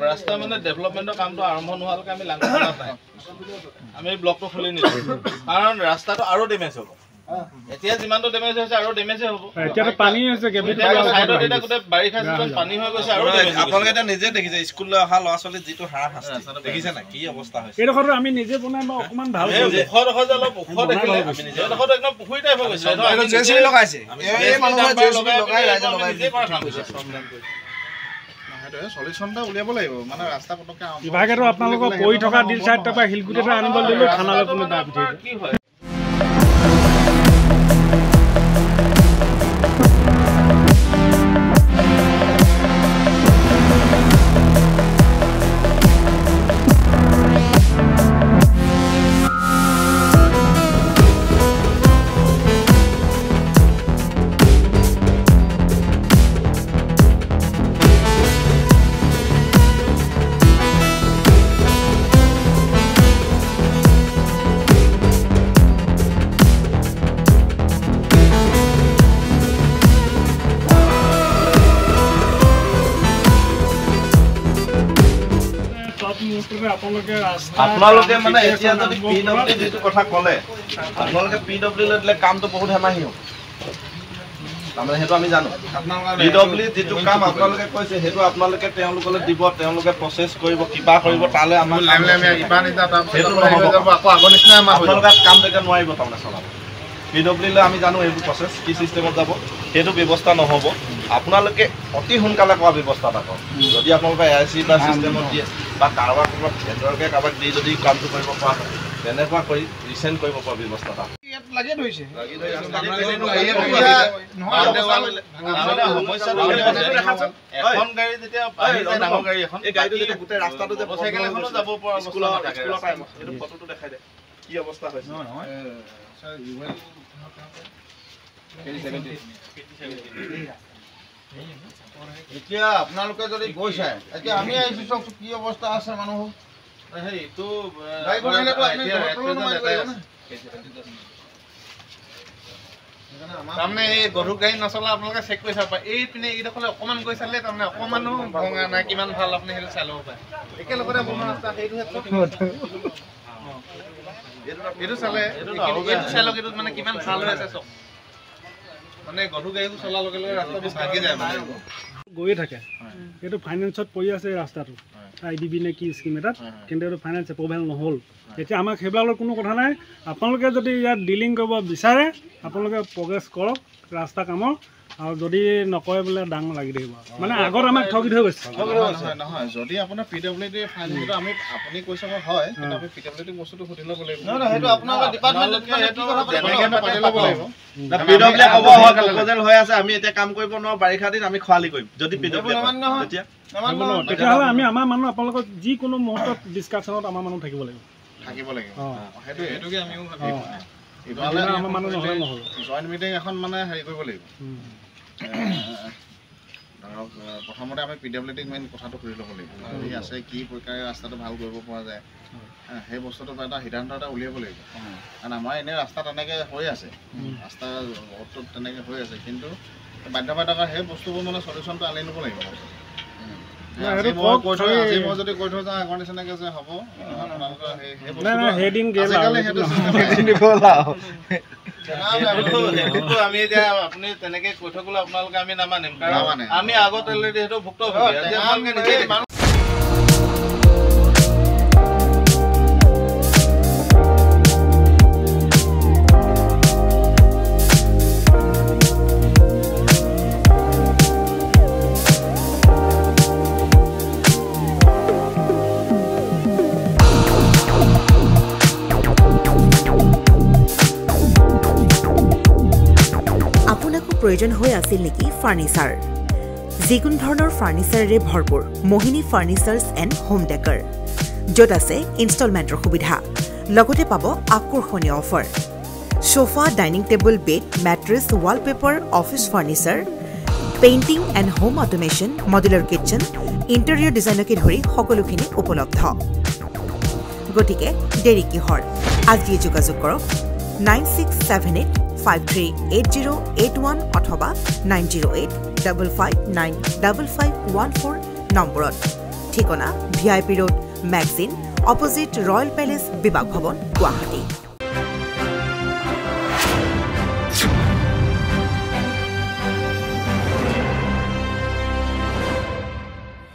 ৰাস্তা মানে ডেভেলপমেণ্টৰ কামটো আৰম্ভ নোহোৱালৈকে আমি লাংগল নাই আমি ব্লকটো খুলি নিদিওঁ কাৰণ ৰাস্তাটো আৰু ডেমেজ হ'ব এতিয়া যিমানটো ডেমেজ হৈছে আৰু ডেমেজ হ'ব এতিয়াতো পানী হৈছে সাইডত এতিয়া গোটেই বাৰিষা চিজন পানী হৈ গৈছে আৰু আপোনালোকে এটা নিজে দেখিছে স্কুললৈ অহা ল'ৰা ছোৱালী যিটো হাৰাশাস্তি দেখিছে না কি অৱস্থা হৈছে এইডোখৰটো আমি নিজে বনাই বা অকণমান ভাল ওখডোখৰ যে অলপ ওখ দেখিলে আমি নিজে এইডোখৰটো একদম পুখুৰী টাইপ হৈ গৈছে জেচিবি লগাইছে এই মানুহে জেচিবি লগাই ৰাইজে লগাই নিজে কৰা কাম কৰিছে সলিউশনটা উলিয়াব লাগিব মানে ৰাস্তা পটককে বিভাগেতো আপোনালোকক পৰি থকা দিল চাইড তাৰপৰা শিলগুটিটো আনিব দিলো খানালৈ কোনো দাবি কি হয় আপোনালোকে মানে এতিয়া যদি পিডব্লিউ যেটো কথা ক'লে আপোনালোকে পিডব্লিউ লৈ দিলে কামটো বহুত হেমাহি হ'ব তাৰমানে সেইটো আমি জানো পিডব্লিউ যেটো কাম আপোনালোকে কৈছে সেইটো আপোনালোকে তেওঁলোকলৈ দিব তেওঁলোকে প্ৰচেছ কৰিব কিবা কৰিব তালে আমাৰ ইবা নিতা সেইটো নহ'ব আকৌ আগৰ নিচিনা আমাৰ আপোনালোকে কাম তেতিয়া নোৱাৰিব তাৰমানে চলাব পিডব্লিউ লৈ আমি জানো এইটো প্ৰচেছ কি চিষ্টেমত যাব সেইটো ব্যৱস্থা নহ'ব আপোনালোকে অতি সোনকালে কৰা ব্যৱস্থা এটা কৰক যদি আপোনালোকে এআইচি বা চিষ্টেমত দিয়ে বা কাৰোবাৰ ক'ৰবাত ভেণ্ডৰকে কাৰোবাক দি যদি কামটো কৰিব পৰা হয় তেনেকুৱা কৰি ৰিচেণ্ট কৰিব পৰা ব্যৱস্থা এটা লাগি ধৰিছে এখন গাড়ী যেতিয়া ডাঙৰ গাড়ী এখন এই গাড়ীটো যেতিয়া গোটেই ৰাস্তাটো যে চাইকেল এখনো যাব পৰা স্কুলৰ টাইমত এইটো ফটোটো দেখাই দে কি অৱস্থা হৈছে এতিয়া আপোনালোকে যদি গৈছে এতিয়া আমি আহিছো চব কি অৱস্থা আছে মানুহ এইটো তাৰমানে এই গধুৰ গাড়ী নচলা আপোনালোকে চেক কৰি চাব পাৰে এই পিনে এইডোখৰলে অকণমান গৈ চালে তাৰমানে অকণমানো ভঙা নাই কিমান ভাল আপুনি সেইটো চাই ল'ব পাৰে একেলগতে বনোৱা ৰাস্তা সেইটোহে এইটো চালে এইটো চাই লওক এইটো মানে কিমান ভাল হৈ আছে চব মানে গধুৰ গাড়ীবোৰ চলাৰ লগে লগে ৰাস্তাটো ভাগি যায় মানে গৈয়ে থাকে এইটো ফাইনেন্সত পৰি আছে ৰাস্তাটো IDB নে কি স্কিম এটাত কিন্তু এইটো ফাইনেন্স এপ্ৰুভেল নহ'ল এতিয়া আমাক সেইবিলাকৰ কোনো কথা নাই আপোনালোকে যদি ইয়াত ডিলিং কৰিব বিচাৰে আপোনালোকে প্ৰগ্ৰেছ কৰক ৰাস্তা কামৰ আৰু যদি নকৰে বোলে ডাঙৰ লাগি থাকিব মানে আগত আমাক ঠগি থৈ গৈছে নহয় যদি আপোনাৰ পিডব্লিউডি ফাইনটো আমি আপুনি কৈছে হয় কিন্তু আমি পিডব্লিউডি বস্তুটো সুধি ল'ব লাগিব নহয় সেইটো আপোনালোকৰ ডিপাৰ্টমেণ্টত সেইটো পাতি ল'ব লাগিব পিডব্লিউ ক'ব হয় প্ৰপ'জেল হৈ আছে আমি এতিয়া কাম কৰিব নোৱাৰো বাৰিষা দিন আমি খোৱালি কৰিম যদি পিডব্লিউ তেতিয়া তেতিয়াহ'লে আমি আমাৰ মানুহ আপোনালোকৰ যিকোনো মুহূৰ্তত ডিছকাশ্যনত আমাৰ মানুহ থাকিব লাগিব সেইটো এইটোকে আমিও আমাৰ মানুহ নহ'লে নহ'ব জইণ্ট মিটিং এখন মানে হেৰি কৰিব লাগিব ধৰক প্ৰথমতে আমি পিডব্লিউডিক মেইন কথাটো সুধি ল'ব লাগিব কি আছে কি প্ৰকাৰে ৰাস্তাটো ভাল কৰিব পৰা যায় সেই বস্তুটো এটা সিদ্ধান্ত এটা উলিয়াব লাগিব কাৰণ আমাৰ এনেই ৰাস্তা তেনেকৈ হৈ আছে ৰাস্তা অতটো তেনেকৈ হৈ আছে কিন্তু বাধ্যবাধকতা সেই বস্তুবোৰ মানে চলিউশ্যনটো আনি ল'ব লাগিব আজি মই যদি কৈ থৈ যাওঁ আগৰ নিচিনাকৈ যে হ'ব আপোনালোকৰ আমি এতিয়া আপুনি তেনেকে কৈ থবলৈ আপোনালোকে আমি নামানিম কাৰণ আমি আগত অলৰেডি সেইটো ভুক্তভোগী প্ৰয়োজন হৈ আছিল নেকি ফাৰ্নিচাৰ যিকোনো ধৰণৰ ফাৰ্নিচাৰেৰে ভৰপূৰ মোহিনী ফাৰ্নিচাৰ্ছ এণ্ড হোম ডেকাৰ য'ত আছে ইনষ্টলমেণ্টৰ সুবিধা লগতে পাব আকৰ্ষণীয় offer sofa dining table bed mattress wallpaper office furniture painting and home automation modular kitchen interior ডিজাইনকে ধৰি সকলোখিনি উপলব্ধ গতিকে দেৰি কিহৰ আজিয়ে যোগাযোগ কৰক 9678538081 অথবা 90855955514 নম্বৰত ঠিকনা VIP road magazine opposite royal palace বিভাগ ভৱন গুৱাহাটী।